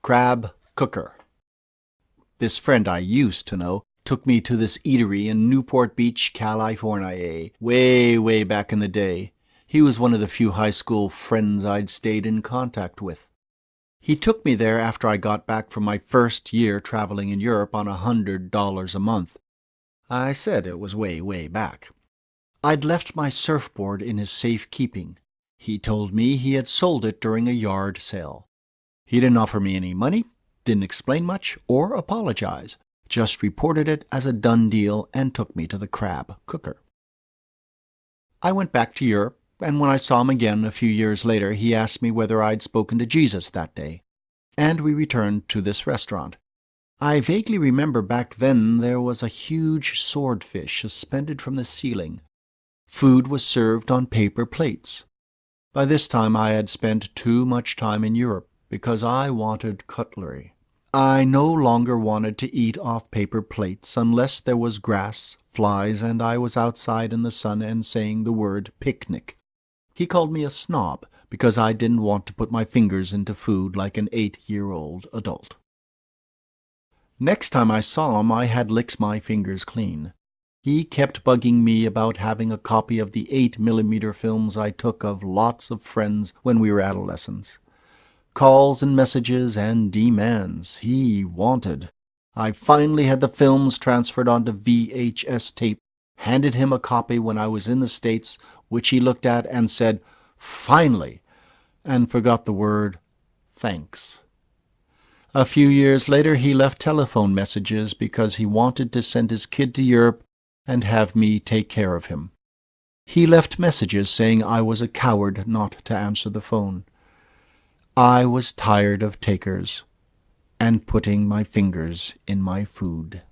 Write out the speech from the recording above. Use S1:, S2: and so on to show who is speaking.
S1: Crab cooker. This friend I used to know took me to this eatery in Newport Beach, California, way back in the day. He was one of the few high school friends I'd stayed in contact with. He took me there after I got back from my first year traveling in Europe on $100 a month. I said it was way back. I'd left my surfboard in his safekeeping. He told me he had sold it during a yard sale. He didn't offer me any money, didn't explain much, or apologize, just reported it as a done deal and took me to the crab cooker. I went back to Europe, and when I saw him again a few years later, he asked me whether I'd spoken to Jesus that day, and we returned to this restaurant. I vaguely remember back then there was a huge swordfish suspended from the ceiling. Food was served on paper plates. By this time I had spent too much time in Europe because I wanted cutlery. I no longer wanted to eat off paper plates unless there was grass, flies, and I was outside in the sun and saying the word picnic. He called me a snob because I didn't want to put my fingers into food like an 8-year-old adult. Next time I saw him, I had licked my fingers clean. He kept bugging me about having a copy of the 8mm films I took of lots of friends when we were adolescents. Calls and messages and demands he wanted. I finally had the films transferred onto VHS tape, handed him a copy when I was in the States, which he looked at and said, "Finally," and forgot the word thanks. A few years later he left telephone messages because he wanted to send his kid to Europe and have me take care of him. He left messages saying I was a coward not to answer the phone. I was tired of takers and putting my fingers in my food.